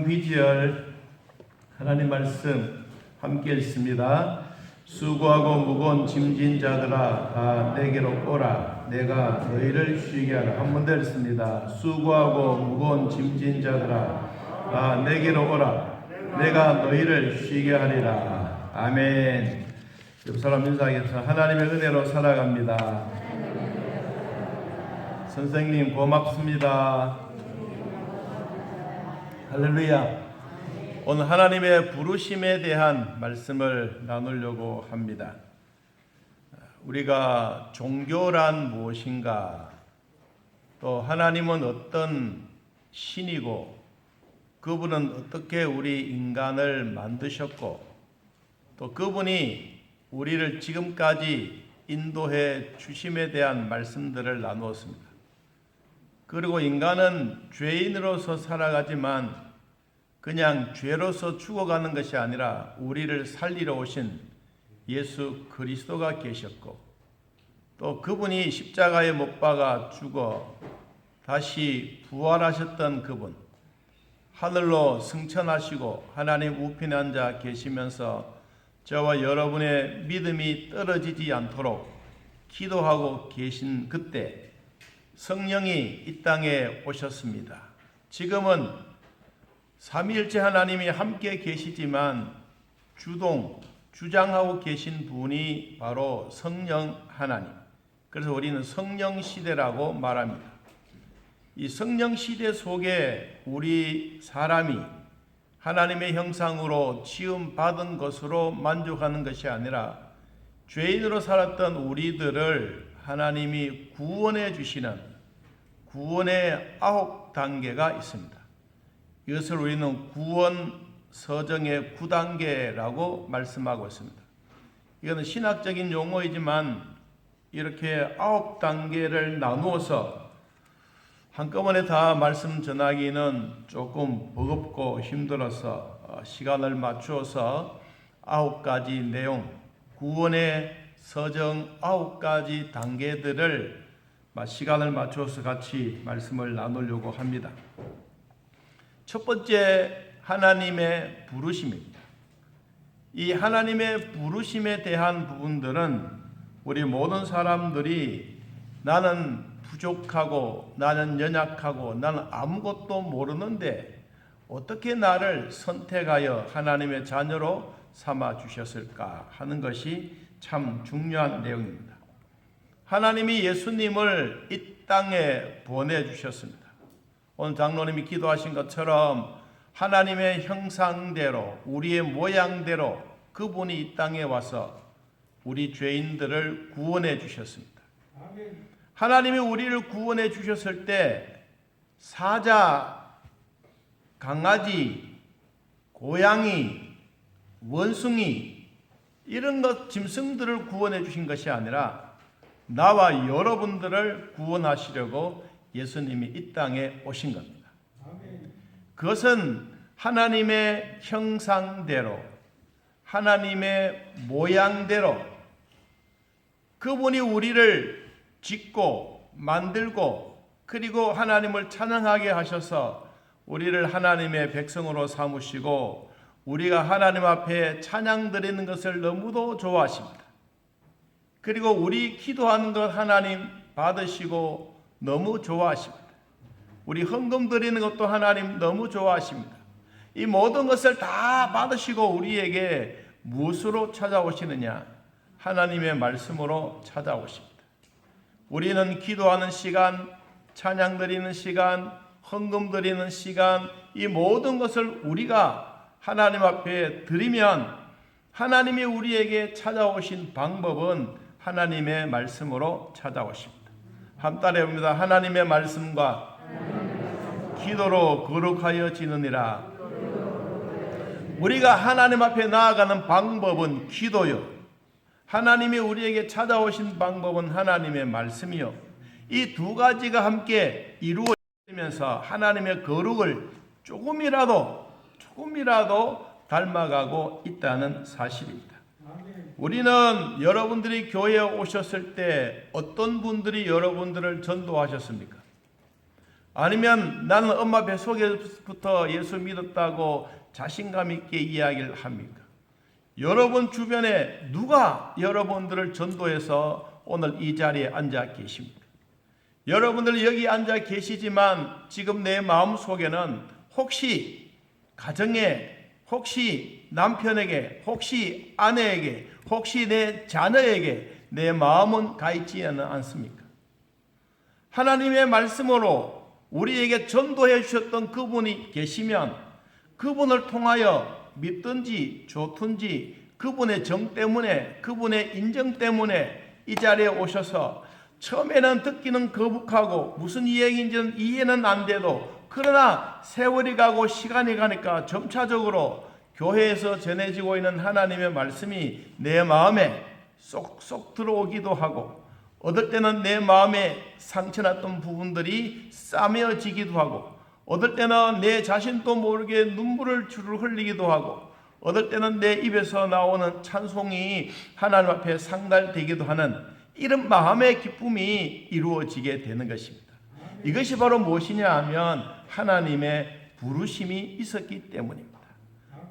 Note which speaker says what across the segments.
Speaker 1: 비주얼 하나님 말씀 함께 읽습니다. 수고하고 무거운 짐진 자들아 다 내게로 오라. 내가 너희를 쉬게 하라. 한 번 더 읽습니다. 수고하고 무거운 짐진 자들아 다 내게로 오라. 내가 너희를 쉬게 하리라. 아멘. 옆 사람 인사하겠습니다. 하나님의 은혜로 살아갑니다. 선생님 고맙습니다. 할렐루야. 오늘 하나님의 부르심에 대한 말씀을 나누려고 합니다. 우리가 종교란 무엇인가, 또 하나님은 어떤 신이고 그분은 어떻게 우리 인간을 만드셨고 또 그분이 우리를 지금까지 인도해 주심에 대한 말씀들을 나누었습니다. 그리고 인간은 죄인으로서 살아가지만 그냥 죄로서 죽어가는 것이 아니라 우리를 살리러 오신 예수 그리스도가 계셨고 또 그분이 십자가에 못 박아 죽어 다시 부활하셨던 그분, 하늘로 승천하시고 하나님 우편에 앉아 계시면서 저와 여러분의 믿음이 떨어지지 않도록 기도하고 계신 그때 성령이 이 땅에 오셨습니다. 지금은 삼위일체 하나님이 함께 계시지만 주장하고 계신 분이 바로 성령 하나님. 그래서 우리는 성령 시대라고 말합니다. 이 성령 시대 속에 우리 사람이 하나님의 형상으로 지음 받은 것으로 만족하는 것이 아니라 죄인으로 살았던 우리들을 하나님이 구원해 주시는 구원의 9단계가 있습니다. 이것을 우리는 구원 서정의 9단계라고 말씀하고 있습니다. 이거는 신학적인 용어이지만 이렇게 9단계를 나누어서 한꺼번에 다 말씀 전하기는 조금 버겁고 힘들어서 시간을 맞추어서 9가지 내용, 구원의 서정 9가지 단계들을 시간을 맞춰서 같이 말씀을 나누려고 합니다. 첫 번째, 하나님의 부르심입니다. 이 하나님의 부르심에 대한 부분들은 우리 모든 사람들이 나는 부족하고 나는 연약하고 나는 아무것도 모르는데 어떻게 나를 선택하여 하나님의 자녀로 삼아 주셨을까 하는 것이 참 중요한 내용입니다. 하나님이 예수님을 이 땅에 보내주셨습니다. 오늘 장로님이 기도하신 것처럼 하나님의 형상대로 우리의 모양대로 그분이 이 땅에 와서 우리 죄인들을 구원해 주셨습니다. 하나님이 우리를 구원해 주셨을 때 사자, 강아지, 고양이, 원숭이 이런 것 짐승들을 구원해 주신 것이 아니라 나와 여러분들을 구원하시려고 예수님이 이 땅에 오신 겁니다. 그것은 하나님의 형상대로 하나님의 모양대로 그분이 우리를 짓고 만들고 그리고 하나님을 찬양하게 하셔서 우리를 하나님의 백성으로 삼으시고 우리가 하나님 앞에 찬양 드리는 것을 너무도 좋아하십니다. 그리고 우리 기도하는 것 하나님 받으시고 너무 좋아하십니다. 우리 헌금 드리는 것도 하나님 너무 좋아하십니다. 이 모든 것을 다 받으시고 우리에게 무엇으로 찾아오시느냐? 하나님의 말씀으로 찾아오십니다. 우리는 기도하는 시간, 찬양 드리는 시간, 헌금 드리는 시간, 이 모든 것을 우리가 하나님 앞에 드리면 하나님이 우리에게 찾아오신 방법은 하나님의 말씀으로 찾아오십니다. 함 따라해봅니다. 하나님의 말씀과 기도로 거룩하여지느니라. 우리가 하나님 앞에 나아가는 방법은 기도요. 하나님이 우리에게 찾아오신 방법은 하나님의 말씀이요. 이 두 가지가 함께 이루어지면서 하나님의 거룩을 조금이라도 닮아가고 있다는 사실입니다. 우리는 여러분들이 교회에 오셨을 때 어떤 분들이 여러분들을 전도하셨습니까? 아니면 나는 엄마 뱃속에부터 예수 믿었다고 자신감 있게 이야기를 합니까? 여러분 주변에 누가 여러분들을 전도해서 오늘 이 자리에 앉아 계십니까? 여러분들 여기 앉아 계시지만 지금 내 마음속에는 혹시 가정에, 혹시 남편에게, 혹시 아내에게, 혹시 내 자녀에게 내 마음은 가 있지는 않습니까? 하나님의 말씀으로 우리에게 전도해 주셨던 그분이 계시면 그분을 통하여 믿든지 좋든지 그분의 정 때문에, 그분의 인정 때문에 이 자리에 오셔서 처음에는 듣기는 거북하고 무슨 이야기인지는 이해는 안 돼도, 그러나 세월이 가고 시간이 가니까 점차적으로 교회에서 전해지고 있는 하나님의 말씀이 내 마음에 쏙쏙 들어오기도 하고, 어떨 때는 내 마음에 상처났던 부분들이 싸매어지기도 하고, 어떨 때는 내 자신도 모르게 눈물을 주르 흘리기도 하고, 어떨 때는 내 입에서 나오는 찬송이 하나님 앞에 상달되기도 하는 이런 마음의 기쁨이 이루어지게 되는 것입니다. 이것이 바로 무엇이냐 하면 하나님의 부르심이 있었기 때문입니다.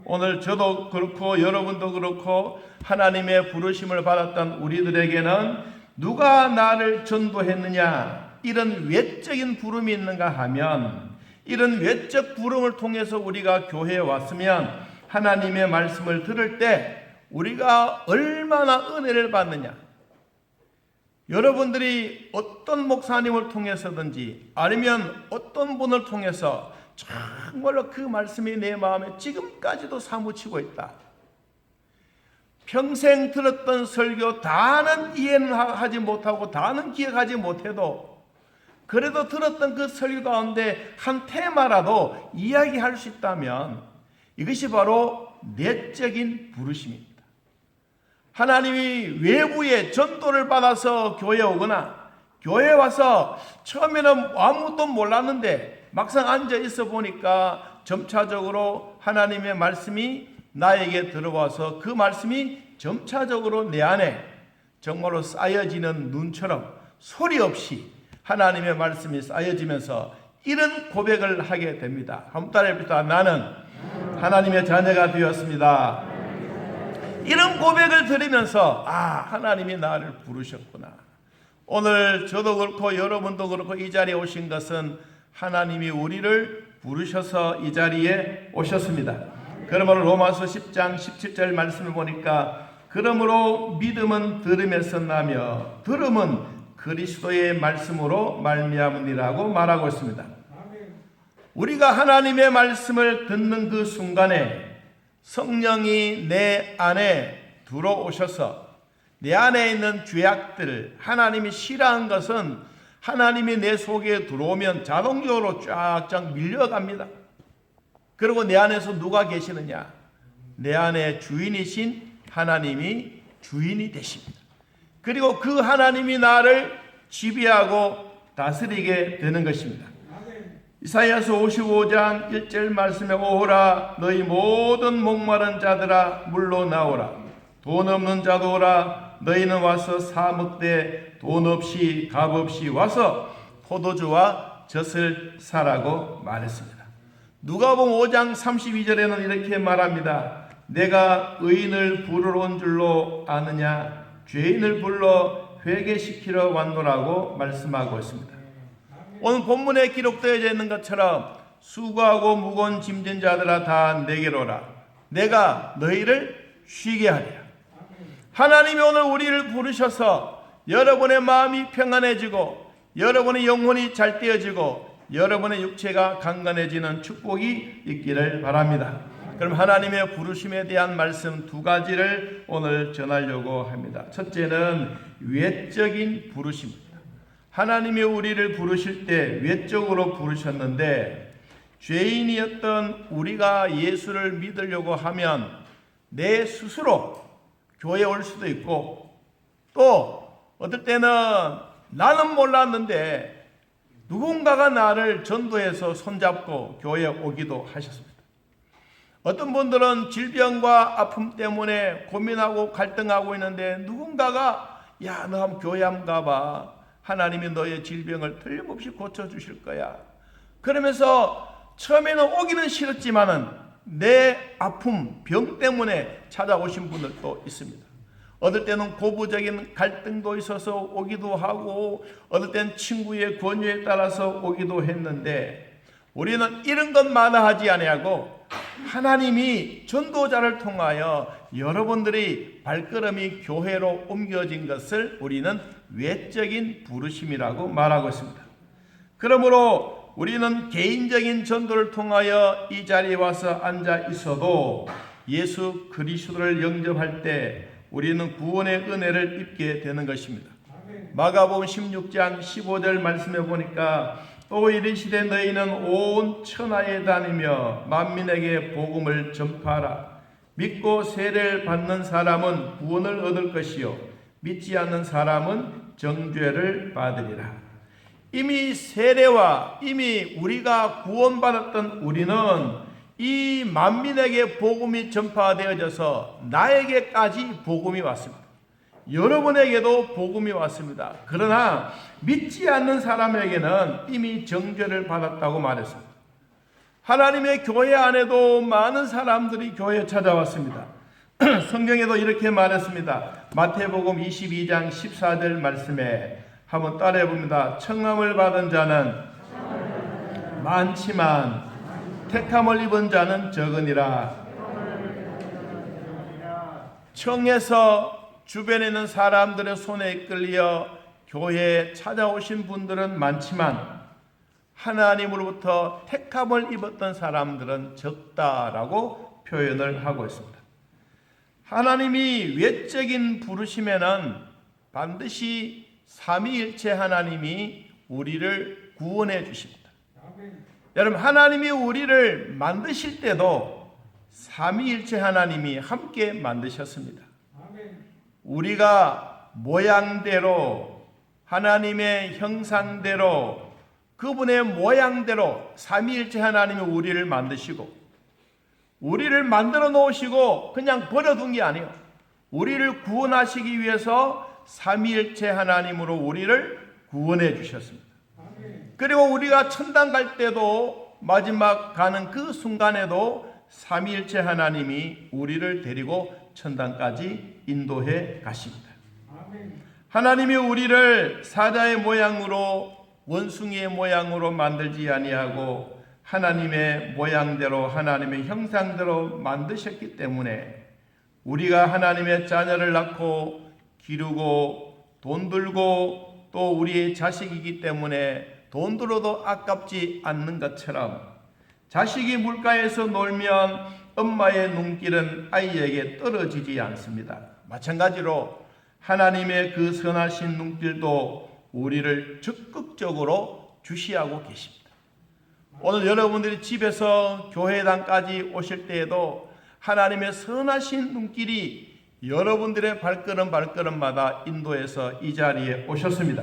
Speaker 1: 오늘 저도 그렇고 여러분도 그렇고 하나님의 부르심을 받았던 우리들에게는 누가 나를 전도했느냐, 이런 외적인 부름이 있는가 하면, 이런 외적 부름을 통해서 우리가 교회에 왔으면 하나님의 말씀을 들을 때 우리가 얼마나 은혜를 받느냐. 여러분들이 어떤 목사님을 통해서든지 아니면 어떤 분을 통해서 정말로 그 말씀이 내 마음에 지금까지도 사무치고 있다. 평생 들었던 설교 다는 이해는 하지 못하고 다는 기억하지 못해도 그래도 들었던 그 설교 가운데 한 테마라도 이야기할 수 있다면 이것이 바로 내적인 부르심입니다. 하나님이 외부의 전도를 받아서 교회에 오거나 교회에 와서 처음에는 아무것도 몰랐는데 막상 앉아 있어 보니까 점차적으로 하나님의 말씀이 나에게 들어와서 그 말씀이 점차적으로 내 안에 정말로 쌓여지는 눈처럼 소리 없이 하나님의 말씀이 쌓여지면서 이런 고백을 하게 됩니다. 한번 따라해봅시다. 나는 하나님의 자녀가 되었습니다. 이런 고백을 들으면서 하나님이 나를 부르셨구나. 오늘 저도 그렇고 여러분도 그렇고 이 자리에 오신 것은 하나님이 우리를 부르셔서 이 자리에 오셨습니다. 그러므로 로마서 10장 17절 말씀을 보니까 그러므로 믿음은 들음에서 나며 들음은 그리스도의 말씀으로 말미암으니라고 말하고 있습니다. 우리가 하나님의 말씀을 듣는 그 순간에 성령이 내 안에 들어오셔서 내 안에 있는 죄악들, 하나님이 싫어한 것은 하나님이 내 속에 들어오면 자동적으로 쫙쫙 밀려갑니다. 그리고 내 안에서 누가 계시느냐? 내 안에 주인이신 하나님이 주인이 되십니다. 그리고 그 하나님이 나를 지배하고 다스리게 되는 것입니다. 이사야서 55장 1절 말씀에 오라 너희 모든 목마른 자들아 물로 나오라 돈 없는 자도 오라 너희는 와서 사 먹되 돈 없이 값 없이 와서 포도주와 젖을 사라고 말했습니다. 누가복음 5장 32절에는 이렇게 말합니다. 내가 의인을 부르러 온 줄로 아느냐 죄인을 불러 회개시키러 왔노라고 말씀하고 있습니다. 오늘 본문에 기록되어 있는 것처럼 수고하고 무거운 짐진 자들아 다 내게로 오라 내가 너희를 쉬게 하리라. 하나님이 오늘 우리를 부르셔서 여러분의 마음이 평안해지고 여러분의 영혼이 잘 떼어지고 여러분의 육체가 강건해지는 축복이 있기를 바랍니다. 그럼 하나님의 부르심에 대한 말씀 두 가지를 오늘 전하려고 합니다. 첫째는 외적인 부르심입니다. 하나님이 우리를 부르실 때 외적으로 부르셨는데 죄인이었던 우리가 예수를 믿으려고 하면 내 스스로 교회에 올 수도 있고 또 어떨 때는 나는 몰랐는데 누군가가 나를 전도해서 손잡고 교회에 오기도 하셨습니다. 어떤 분들은 질병과 아픔 때문에 고민하고 갈등하고 있는데 누군가가 야, 너 한번 교회 한번 가봐. 하나님이 너의 질병을 틀림없이 고쳐주실 거야. 그러면서 처음에는 오기는 싫었지만은 내 아픔, 병 때문에 찾아오신 분들도 있습니다. 어떨 때는 고부적인 갈등도 있어서 오기도 하고, 어떨 때는 친구의 권유에 따라서 오기도 했는데, 우리는 이런 것마다 하지 아니하고 하나님이 전도자를 통하여 여러분들이 발걸음이 교회로 옮겨진 것을 우리는 외적인 부르심이라고 말하고 있습니다. 그러므로 우리는 개인적인 전도를 통하여 이 자리에 와서 앉아 있어도 예수 그리스도를 영접할 때 우리는 구원의 은혜를 입게 되는 것입니다. 마가복음 16장 15절 말씀해 보니까 또 이르시되 너희는 온 천하에 다니며 만민에게 복음을 전파하라. 믿고 세례를 받는 사람은 구원을 얻을 것이요 믿지 않는 사람은 정죄를 받으리라. 이미 세례와 이미 우리가 구원받았던 우리는 이 만민에게 복음이 전파되어져서 나에게까지 복음이 왔습니다. 여러분에게도 복음이 왔습니다. 그러나 믿지 않는 사람에게는 이미 정죄를 받았다고 말했습니다. 하나님의 교회 안에도 많은 사람들이 교회에 찾아왔습니다. 성경에도 이렇게 말했습니다. 마태복음 22장 14절 말씀에 한번 따라해 봅니다. 청함을 받은 자는 많지만 택함을 입은 자는 적으니라. 청에서 주변에 있는 사람들의 손에 이끌려 교회에 찾아오신 분들은 많지만 하나님으로부터 택함을 입었던 사람들은 적다라고 표현을 하고 있습니다. 하나님이 외적인 부르심에는 반드시 삼위일체 하나님이 우리를 구원해 주십니다. 여러분, 하나님이 우리를 만드실 때도 삼위일체 하나님이 함께 만드셨습니다. 우리가 모양대로 하나님의 형상대로 그분의 모양대로 삼위일체 하나님이 우리를 만드시고 우리를 만들어 놓으시고 그냥 버려둔 게 아니에요. 우리를 구원하시기 위해서 삼위일체 하나님으로 우리를 구원해 주셨습니다. 그리고 우리가 천당 갈 때도 마지막 가는 그 순간에도 삼위일체 하나님이 우리를 데리고 천당까지 인도해 가십니다. 하나님이 우리를 사자의 모양으로 원숭이의 모양으로 만들지 아니하고 하나님의 모양대로 하나님의 형상대로 만드셨기 때문에 우리가 하나님의 자녀를 낳고 기르고 돈 들고 또 우리의 자식이기 때문에 돈 들어도 아깝지 않는 것처럼 자식이 물가에서 놀면 엄마의 눈길은 아이에게 떨어지지 않습니다. 마찬가지로 하나님의 그 선하신 눈길도 우리를 적극적으로 주시하고 계십니다. 오늘 여러분들이 집에서 교회당까지 오실 때에도 하나님의 선하신 눈길이 여러분들의 발걸음마다 인도해서 이 자리에 오셨습니다.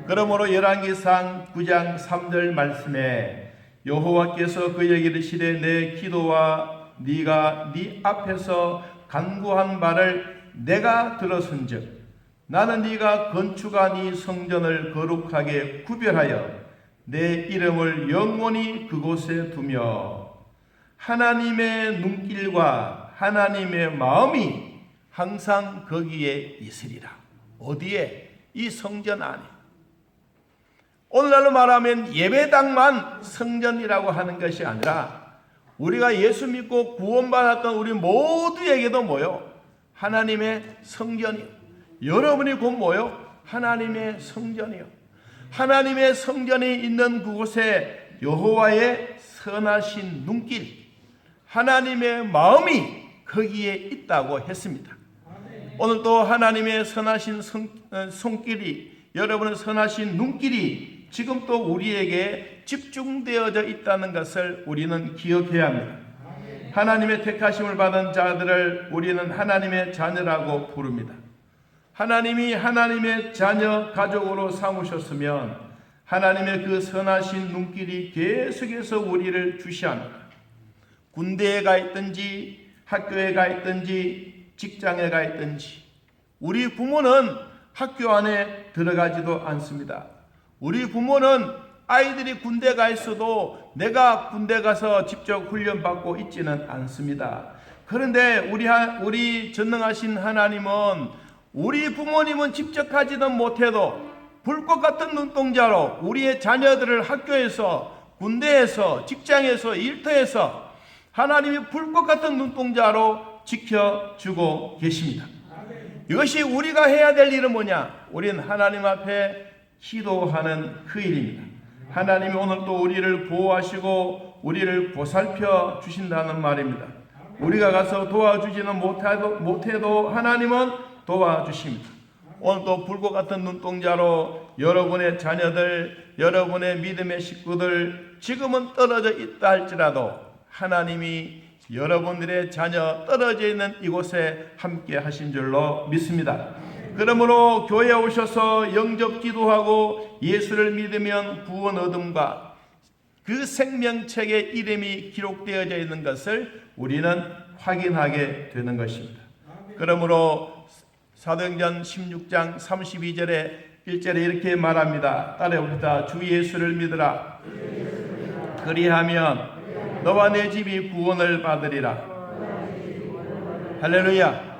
Speaker 1: 그러므로 열왕기상 9장 3절 말씀에 여호와께서 그에게 이르시되 내 기도와 네가 네 앞에서 간구한 바를 내가 들었은즉 나는 네가 건축한 이 성전을 거룩하게 구별하여 내 이름을 영원히 그곳에 두며 하나님의 눈길과 하나님의 마음이 항상 거기에 있으리라. 어디에? 이 성전 안에. 오늘날로 말하면 예배당만 성전이라고 하는 것이 아니라 우리가 예수 믿고 구원받았던 우리 모두에게도 뭐요? 하나님의 성전이요. 여러분이 곧 뭐요? 하나님의 성전이요. 하나님의 성전이 있는 그곳에 여호와의 선하신 눈길, 하나님의 마음이 거기에 있다고 했습니다. 오늘 또 하나님의 선하신 손길이, 여러분의 선하신 눈길이 지금 또 우리에게 집중되어져 있다는 것을 우리는 기억해야 합니다. 하나님의 택하심을 받은 자들을 우리는 하나님의 자녀라고 부릅니다. 하나님이 하나님의 자녀 가족으로 삼으셨으면 하나님의 그 선하신 눈길이 계속해서 우리를 주시합니다. 군대에 가 있든지 학교에 가 있든지 직장에 가 있든지 우리 부모는 학교 안에 들어가지도 않습니다. 우리 부모는 아이들이 군대 가 있어도 내가 군대 가서 직접 훈련받고 있지는 않습니다. 그런데 우리 전능하신 하나님은 우리 부모님은 직접 하지는 못해도 불꽃 같은 눈동자로 우리의 자녀들을 학교에서, 군대에서, 직장에서, 일터에서 하나님이 불꽃 같은 눈동자로 지켜주고 계십니다. 이것이 우리가 해야 될 일은 뭐냐? 우리는 하나님 앞에 기도하는 그 일입니다. 하나님이 오늘 또 우리를 보호하시고 우리를 보살펴 주신다는 말입니다. 우리가 가서 도와주지는 못해도 하나님은 도와주십니다. 오늘 또 불꽃 같은 눈동자로 여러분의 자녀들, 여러분의 믿음의 식구들 지금은 떨어져 있다 할지라도 하나님이 여러분들의 자녀 떨어져 있는 이곳에 함께 하신 줄로 믿습니다. 그러므로 교회에 오셔서 영접 기도하고 예수를 믿으면 구원 얻음과 그 생명책에 이름이 기록되어져 있는 것을 우리는 확인하게 되는 것입니다. 그러므로 사도행전 16장 32절에 1절에 이렇게 말합니다. 따라해봅시다. 주 예수를 믿으라. 그리하면 너와 내 집이 구원을 받으리라. 할렐루야.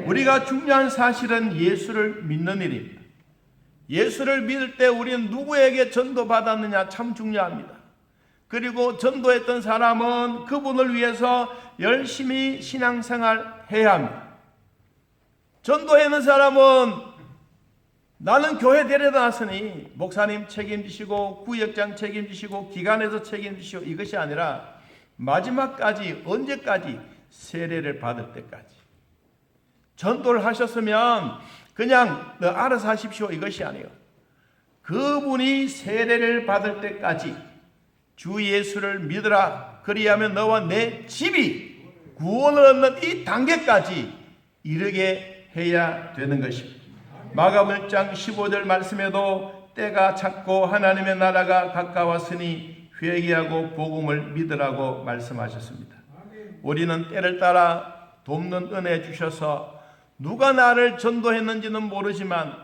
Speaker 1: 우리가 중요한 사실은 예수를 믿는 일입니다. 예수를 믿을 때 우리는 누구에게 전도받았느냐 참 중요합니다. 그리고 전도했던 사람은 그분을 위해서 열심히 신앙생활 해야 합니다. 전도하는 사람은 나는 교회 데려다 놨으니 목사님 책임지시고 구역장 책임지시고 기관에서 책임지시고 이것이 아니라 마지막까지, 언제까지? 세례를 받을 때까지. 전도를 하셨으면 그냥 너 알아서 하십시오 이것이 아니에요. 그분이 세례를 받을 때까지 주 예수를 믿으라. 그리하면 너와 내 집이 구원을 얻는 이 단계까지 이르게 해야 되는 것입니다. 마가복음 1장 15절 말씀에도 때가 찼고 하나님의 나라가 가까웠으니 회개하고 복음을 믿으라고 말씀하셨습니다. 우리는 때를 따라 돕는 은혜 주셔서 누가 나를 전도했는지는 모르지만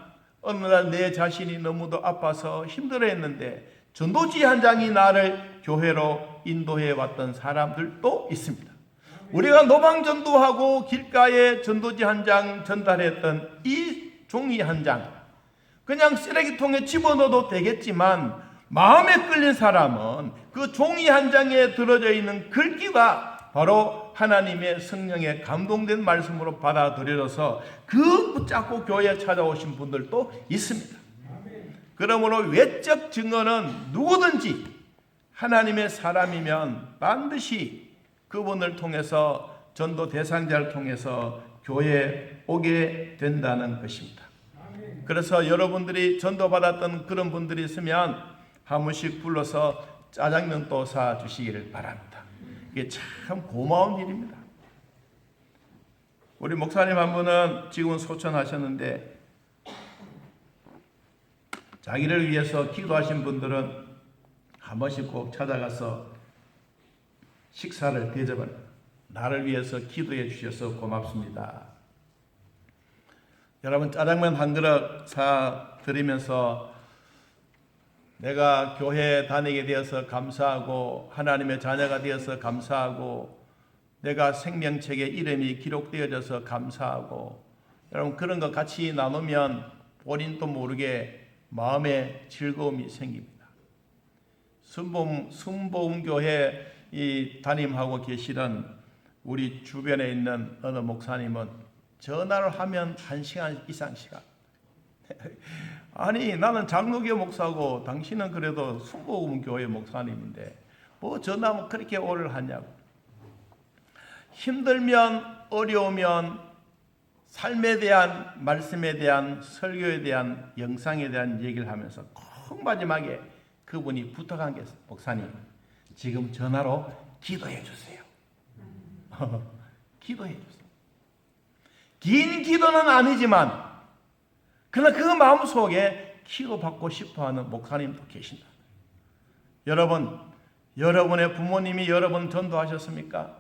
Speaker 1: 어느 날 내 자신이 너무도 아파서 힘들어했는데 전도지 한 장이 나를 교회로 인도해 왔던 사람들도 있습니다. 우리가 노방전도하고 길가에 전도지 한 장 전달했던 이 종이 한 장 그냥 쓰레기통에 집어넣어도 되겠지만 마음에 끌린 사람은 그 종이 한 장에 들어져 있는 글귀가 바로 하나님의 성령에 감동된 말씀으로 받아들여져서 그 붙잡고 교회에 찾아오신 분들도 있습니다. 그러므로 외적 증거는 누구든지 하나님의 사람이면 반드시 그분을 통해서 전도 대상자를 통해서 교회에 오게 된다는 것입니다. 그래서 여러분들이 전도받았던 그런 분들이 있으면 한 번씩 불러서 짜장면도 사주시기를 바랍니다. 이게 참 고마운 일입니다. 우리 목사님 한 분은 지금 소천하셨는데 자기를 위해서 기도하신 분들은 한 번씩 꼭 찾아가서 식사를 대접을 나를 위해서 기도해 주셔서 고맙습니다. 여러분 짜장면 한 그릇 사드리면서 내가 교회 다니게 되어서 감사하고 하나님의 자녀가 되어서 감사하고 내가 생명책에 이름이 기록되어져서 감사하고 여러분 그런 거 같이 나누면 본인도 모르게 마음에 즐거움이 생깁니다. 순복음교회 이 담임하고 계시는 우리 주변에 있는 어느 목사님은 전화를 하면 1시간 이상 시간 아니 나는 장로교 목사고 당신은 그래도 순복음교회 목사님인데 뭐 전화하면 그렇게 오를 하냐고. 힘들면 어려우면 삶에 대한 말씀에 대한 설교에 대한 영상에 대한 얘기를 하면서 꼭 마지막에 그분이 부탁한 게 목사님 지금 전화로 기도해 주세요. 기도해 주세요. 긴 기도는 아니지만 그러나 그 마음속에 기도받고 싶어하는 목사님도 계신다. 여러분, 여러분의 부모님이 여러분 전도하셨습니까?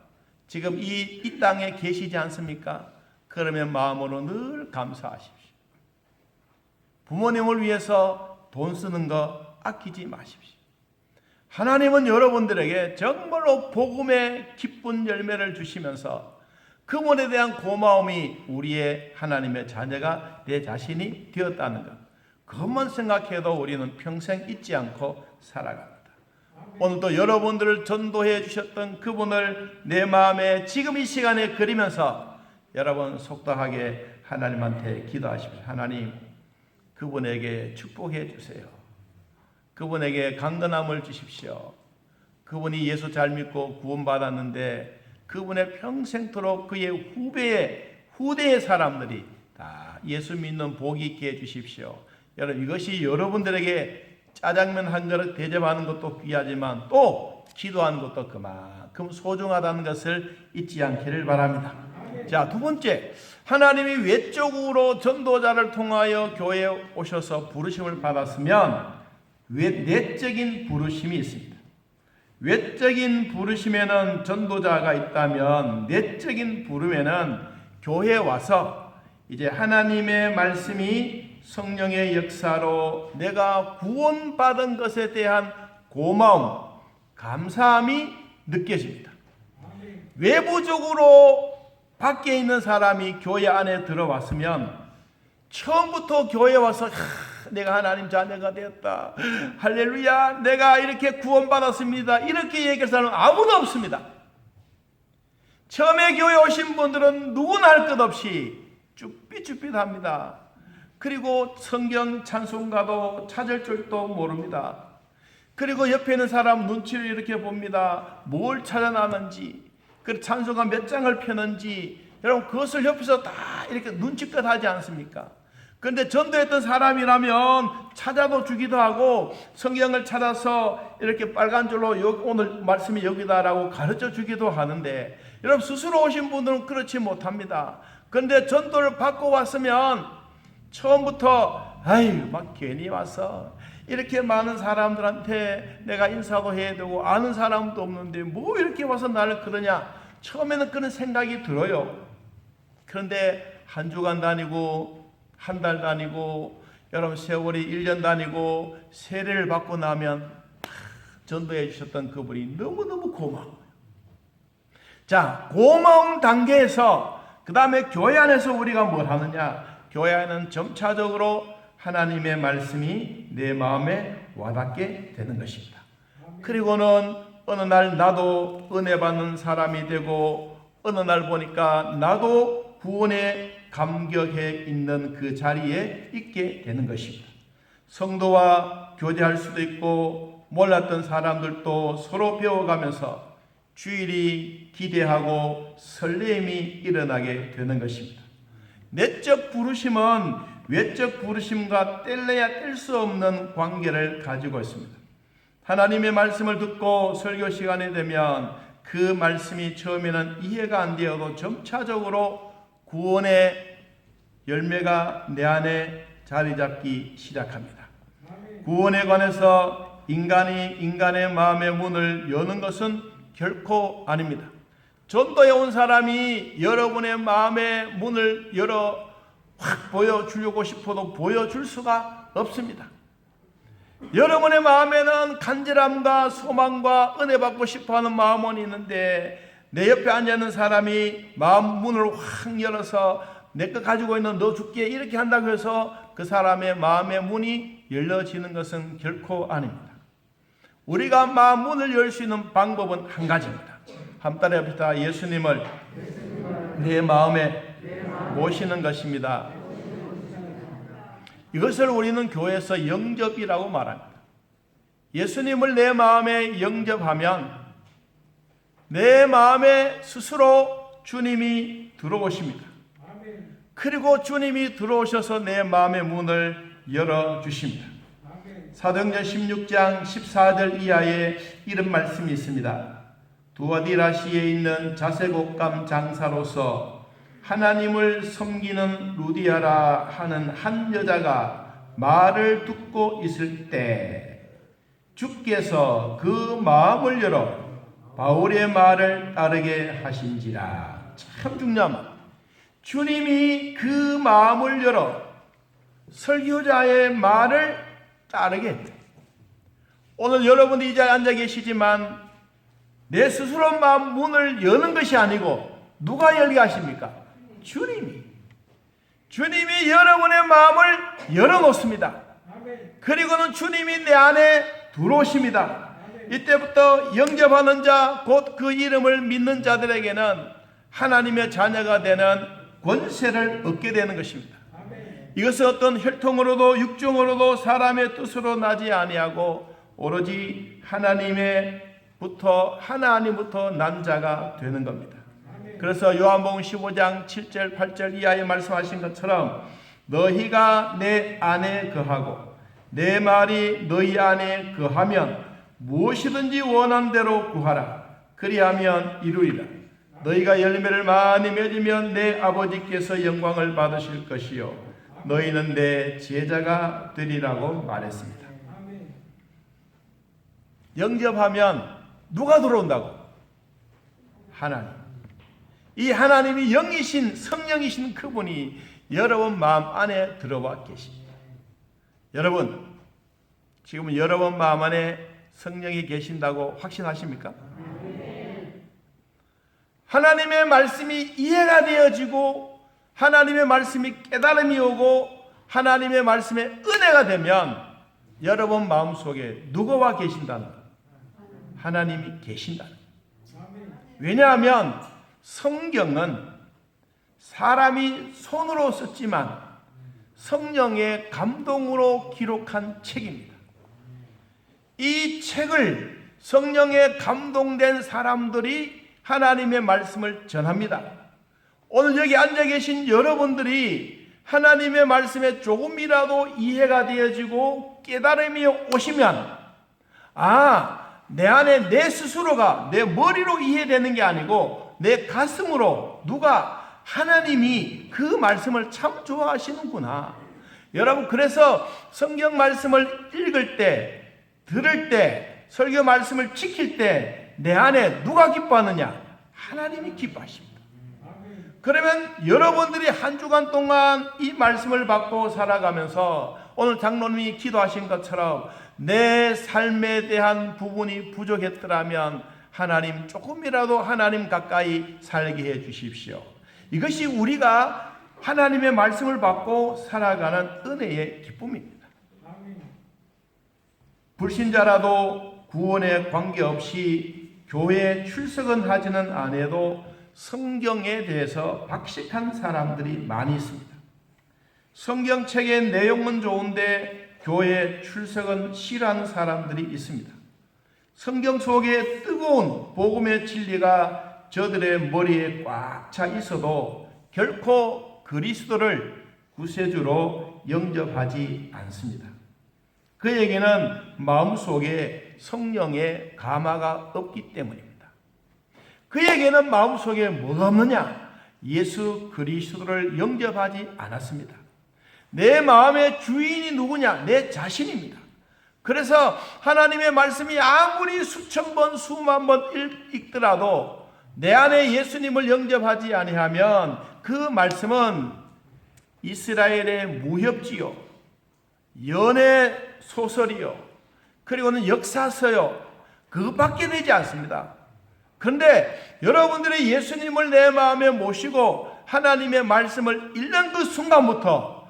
Speaker 1: 지금 이 땅에 계시지 않습니까? 그러면 마음으로 늘 감사하십시오. 부모님을 위해서 돈 쓰는 거 아끼지 마십시오. 하나님은 여러분들에게 정말로 복음의 기쁜 열매를 주시면서 그분에 대한 고마움이 우리의 하나님의 자녀가 내 자신이 되었다는 것, 그것만 생각해도 우리는 평생 잊지 않고 살아갑니다. 오늘도 여러분들을 전도해 주셨던 그분을 내 마음에 지금 이 시간에 그리면서 여러분 속닥하게 하나님한테 기도하십시오. 하나님, 그분에게 축복해 주세요. 그분에게 강건함을 주십시오. 그분이 예수 잘 믿고 구원받았는데 그분의 평생토록 그의 후대의 사람들이 다 예수 믿는 복이 있게 해주십시오. 여러분, 이것이 여러분들에게 짜장면 한 그릇 대접하는 것도 귀하지만 또 기도하는 것도 그만큼 소중하다는 것을 잊지 않기를 바랍니다. 자, 두 번째, 하나님이 외적으로 전도자를 통하여 교회에 오셔서 부르심을 받았으면 내적인 부르심이 있습니다. 외적인 부르심에는 전도자가 있다면 내적인 부름에는 교회에 와서 이제 하나님의 말씀이 성령의 역사로 내가 구원받은 것에 대한 고마움, 감사함이 느껴집니다. 외부적으로 밖에 있는 사람이 교회 안에 들어왔으면 처음부터 교회에 와서 내가 하나님 자녀가 되었다, 할렐루야, 내가 이렇게 구원받았습니다, 이렇게 얘기할 사람은 아무도 없습니다. 처음에 교회 오신 분들은 누구나 할 것 없이 쭈삣쭈삣합니다. 그리고 성경 찬송가도 찾을 줄도 모릅니다. 그리고 옆에 있는 사람 눈치를 이렇게 봅니다. 뭘 찾아나는지, 그 찬송가 몇 장을 펴는지, 여러분 그것을 옆에서 다 이렇게 눈치껏 하지 않습니까? 그런데 전도했던 사람이라면 찾아도 주기도 하고 성경을 찾아서 이렇게 빨간 줄로 오늘 말씀이 여기다라고 가르쳐 주기도 하는데, 여러분 스스로 오신 분들은 그렇지 못합니다. 그런데 전도를 받고 왔으면 처음부터 막 괜히 와서 이렇게 많은 사람들한테 내가 인사도 해야 되고 아는 사람도 없는데 뭐 이렇게 와서 나를 그러냐, 처음에는 그런 생각이 들어요. 그런데 한 주간 다니고 한 달 다니고 여러분 세월이 1년 다니고 세례를 받고 나면 전도해 주셨던 그분이 너무너무 고마워요. 자, 고마움 단계에서 그 다음에 교회 안에서 우리가 뭘 하느냐, 교회 안에는 점차적으로 하나님의 말씀이 내 마음에 와닿게 되는 것입니다. 그리고는 어느 날 나도 은혜 받는 사람이 되고 어느 날 보니까 나도 구원에 감격해 있는 그 자리에 있게 되는 것입니다. 성도와 교제할 수도 있고 몰랐던 사람들도 서로 배워가면서 주일이 기대하고 설렘이 일어나게 되는 것입니다. 내적 부르심은 외적 부르심과 뗄래야 뗄 수 없는 관계를 가지고 있습니다. 하나님의 말씀을 듣고 설교 시간이 되면 그 말씀이 처음에는 이해가 안 되어도 점차적으로 구원의 열매가 내 안에 자리 잡기 시작합니다. 구원에 관해서 인간이 인간의 마음의 문을 여는 것은 결코 아닙니다. 전도에 온 사람이 여러분의 마음의 문을 열어 확 보여주려고 싶어도 보여줄 수가 없습니다. 여러분의 마음에는 간절함과 소망과 은혜 받고 싶어하는 마음은 있는데 내 옆에 앉아있는 사람이 마음 문을 확 열어서 내 거 가지고 있는 너 줄게 이렇게 한다고 해서 그 사람의 마음의 문이 열려지는 것은 결코 아닙니다. 우리가 마음 문을 열 수 있는 방법은 한 가지입니다. 한 따라 합시다. 예수님을 내 마음에 모시는 것입니다. 이것을 우리는 교회에서 영접이라고 말합니다. 예수님을 내 마음에 영접하면 내 마음에 스스로 주님이 들어오십니다. 그리고 주님이 들어오셔서 내 마음의 문을 열어주십니다. 사도행전 16장 14절 이하에 이런 말씀이 있습니다. 두아디라시에 있는 자색옷감 장사로서 하나님을 섬기는 루디아라 하는 한 여자가 말을 듣고 있을 때 주께서 그 마음을 열어 바울의 말을 따르게 하신지라. 참 중요합니다. 주님이 그 마음을 열어 설교자의 말을 따르게 했다. 오늘 여러분이 이 자리에 앉아 계시지만 내 스스로 마음 문을 여는 것이 아니고 누가 열게 하십니까? 주님이 여러분의 마음을 열어놓습니다. 그리고는 주님이 내 안에 들어오십니다. 이때부터 영접하는 자, 곧 그 이름을 믿는 자들에게는 하나님의 자녀가 되는 권세를 얻게 되는 것입니다. 이것은 어떤 혈통으로도 육종으로도 사람의 뜻으로 나지 아니하고 오로지 하나님부터 난 자가 되는 겁니다. 그래서 요한복음 15장 7절 8절 이하에 말씀하신 것처럼 너희가 내 안에 거하고 내 말이 너희 안에 거하면 무엇이든지 원하는 대로 구하라. 그리하면 이루리라. 너희가 열매를 많이 맺으면 내 아버지께서 영광을 받으실 것이요 너희는 내 제자가 되리라고 말했습니다. 영접하면 누가 들어온다고? 하나님. 이 하나님이 영이신 성령이신 그분이 여러분 마음 안에 들어와 계십니다. 여러분, 지금은 여러분 마음 안에 성령이 계신다고 확신하십니까? 하나님의 말씀이 이해가 되어지고 하나님의 말씀이 깨달음이 오고 하나님의 말씀에 은혜가 되면 여러분 마음속에 누구와 계신다는 것? 하나님이 계신다는 것. 왜냐하면 성경은 사람이 손으로 썼지만 성령의 감동으로 기록한 책입니다. 이 책을 성령에 감동된 사람들이 하나님의 말씀을 전합니다. 오늘 여기 앉아 계신 여러분들이 하나님의 말씀에 조금이라도 이해가 되어지고 깨달음이 오시면 내 안에 내 스스로가 내 머리로 이해되는 게 아니고 내 가슴으로 누가 하나님이 그 말씀을 참 좋아하시는구나. 여러분, 그래서 성경 말씀을 읽을 때, 들을 때, 설교 말씀을 지킬 때 내 안에 누가 기뻐하느냐? 하나님이 기뻐하십니다. 그러면 여러분들이 한 주간 동안 이 말씀을 받고 살아가면서 오늘 장로님이 기도하신 것처럼 내 삶에 대한 부분이 부족했더라면 하나님 조금이라도 하나님 가까이 살게 해 주십시오. 이것이 우리가 하나님의 말씀을 받고 살아가는 은혜의 기쁨입니다. 불신자라도 구원에 관계없이 교회에 출석은 하지는 않아도 성경에 대해서 박식한 사람들이 많이 있습니다. 성경책의 내용은 좋은데 교회에 출석은 싫어하는 사람들이 있습니다. 성경 속에 뜨거운 복음의 진리가 저들의 머리에 꽉 차 있어도 결코 그리스도를 구세주로 영접하지 않습니다. 그에게는 마음속에 성령의 감화가 없기 때문입니다. 그에게는 마음속에 뭐가 없느냐? 예수 그리스도를 영접하지 않았습니다. 내 마음의 주인이 누구냐? 내 자신입니다. 그래서 하나님의 말씀이 아무리 수천 번 수만 번 읽더라도 내 안에 예수님을 영접하지 아니하면 그 말씀은 이스라엘의 무협지요, 연애 소설이요, 그리고는 역사서요, 그것밖에 되지 않습니다. 그런데 여러분들이 예수님을 내 마음에 모시고 하나님의 말씀을 읽는 그 순간부터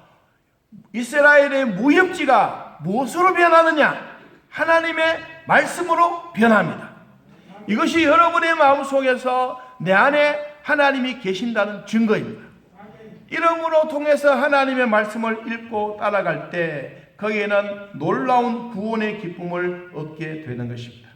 Speaker 1: 이스라엘의 무협지가 무엇으로 변하느냐? 하나님의 말씀으로 변합니다. 이것이 여러분의 마음속에서 내 안에 하나님이 계신다는 증거입니다. 이름으로 통해서 하나님의 말씀을 읽고 따라갈 때 거기에는 놀라운 구원의 기쁨을 얻게 되는 것입니다.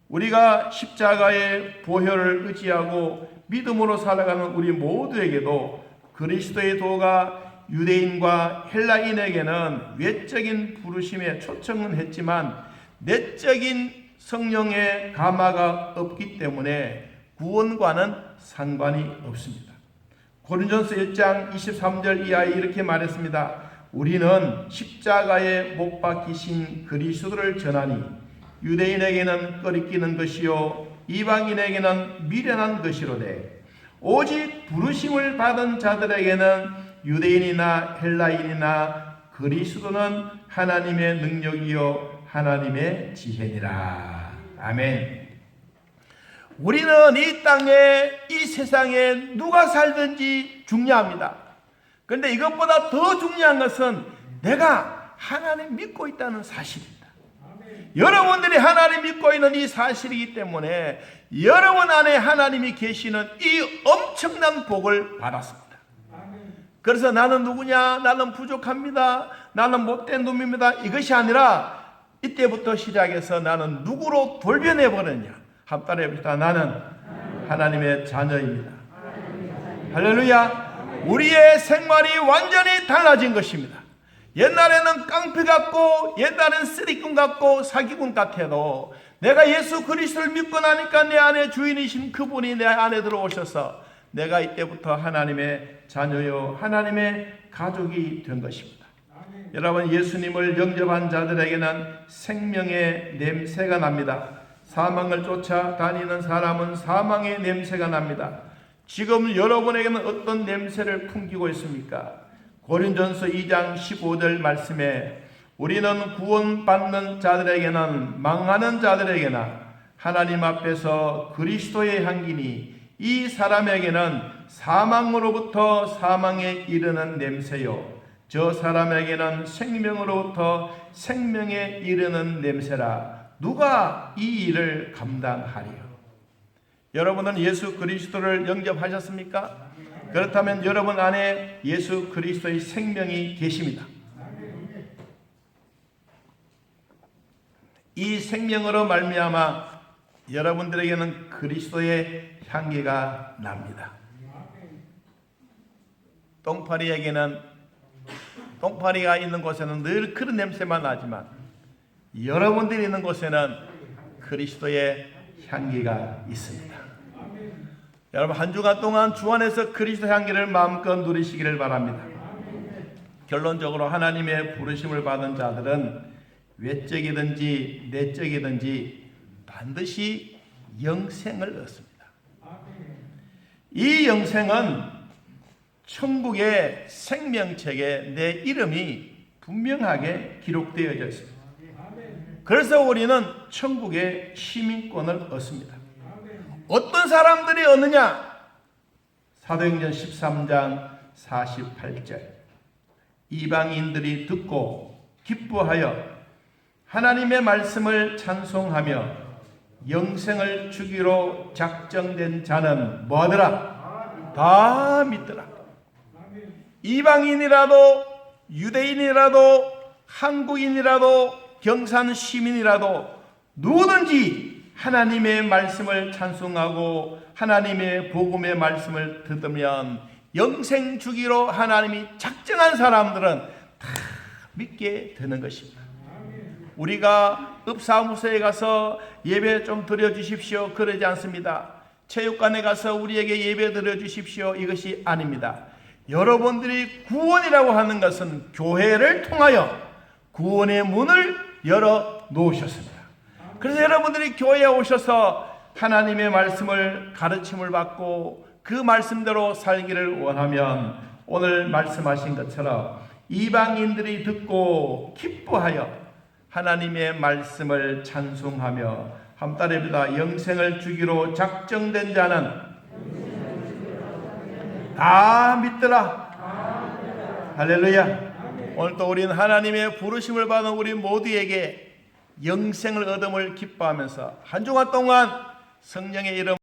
Speaker 1: 우리가 십자가의 보혈을 의지하고 믿음으로 살아가는 우리 모두에게도 그리스도의 도가 유대인과 헬라인에게는 외적인 부르심에 초청은 했지만 내적인 성령의 감화가 없기 때문에 구원과는 상관이 없습니다. 고린도전서 1장 23절 이하에 이렇게 말했습니다. 우리는 십자가에 못 박히신 그리스도를 전하니 유대인에게는 꺼리끼는 것이요 이방인에게는 미련한 것이로되 오직 부르심을 받은 자들에게는 유대인이나 헬라인이나 그리스도는 하나님의 능력이요 하나님의 지혜니라. 아멘. 우리는 이 땅에, 이 세상에 누가 살든지 중요합니다. 그런데 이것보다 더 중요한 것은 내가 하나님 믿고 있다는 사실입니다. 여러분들이 하나님 믿고 있는 이 사실이기 때문에 여러분 안에 하나님이 계시는 이 엄청난 복을 받았습니다. 그래서 나는 누구냐? 나는 부족합니다. 나는 못된 놈입니다. 이것이 아니라 이때부터 시작해서 나는 누구로 돌변해 버렸냐? 한 달에 부터 나는 하나님의 자녀입니다. 할렐루야. 우리의 생활이 완전히 달라진 것입니다. 옛날에는 깡패 같고 옛날에는 쓰리꾼 같고 사기꾼 같아도 내가 예수 그리스도를 믿고 나니까 내 안에 주인이신 그분이 내 안에 들어오셔서 내가 이때부터 하나님의 자녀요 하나님의 가족이 된 것입니다. 여러분, 예수님을 영접한 자들에게는 생명의 냄새가 납니다. 사망을 쫓아다니는 사람은 사망의 냄새가 납니다. 지금 여러분에게는 어떤 냄새를 풍기고 있습니까? 고린전서 2장 15절 말씀에 우리는 구원받는 자들에게는 망하는 자들에게나 하나님 앞에서 그리스도의 향기니 이 사람에게는 사망으로부터 사망에 이르는 냄새요 저 사람에게는 생명으로부터 생명에 이르는 냄새라. 누가 이 일을 감당하리요? 여러분은 예수 그리스도를 영접하셨습니까? 그렇다면 여러분 안에 예수 그리스도의 생명이 계십니다. 이 생명으로 말미암아 여러분들에게는 그리스도의 향기가 납니다. 똥파리가 있는 곳에는 늘 그런 냄새만 나지만 여러분들이 있는 곳에는 그리스도의 향기가 있습니다. 여러분, 한 주간 동안 주 안에서 그리스도 향기를 마음껏 누리시기를 바랍니다. 결론적으로 하나님의 부르심을 받은 자들은 외적이든지 내적이든지 반드시 영생을 얻습니다. 이 영생은 천국의 생명책에 내 이름이 분명하게 기록되어져 있습니다. 그래서 우리는 천국의 시민권을 얻습니다. 어떤 사람들이 얻느냐? 사도행전 13장 48절 이방인들이 듣고 기뻐하여 하나님의 말씀을 찬송하며 영생을 주기로 작정된 자는 뭐하더라? 다 믿더라. 이방인이라도 유대인이라도 한국인이라도 경산 시민이라도 누구든지 하나님의 말씀을 찬송하고 하나님의 복음의 말씀을 듣으면 영생 주기로 하나님이 작정한 사람들은 다 믿게 되는 것입니다. 우리가 읍사무소에 가서 예배 좀 드려주십시오 그러지 않습니다. 체육관에 가서 우리에게 예배 드려주십시오 이것이 아닙니다. 여러분들이 구원이라고 하는 것은 교회를 통하여 구원의 문을 열어 놓으셨습니다. 그래서 여러분들이 교회에 오셔서 하나님의 말씀을 가르침을 받고 그 말씀대로 살기를 원하면 오늘 말씀하신 것처럼 이방인들이 듣고 기뻐하여 하나님의 말씀을 찬송하며 한 달에보다 영생을 주기로 작정된 자는 다 믿더라. 할렐루야. 오늘 또 우리는 하나님의 부르심을 받은 우리 모두에게 영생을 얻음을 기뻐하면서 한 주간 동안 성령의 이름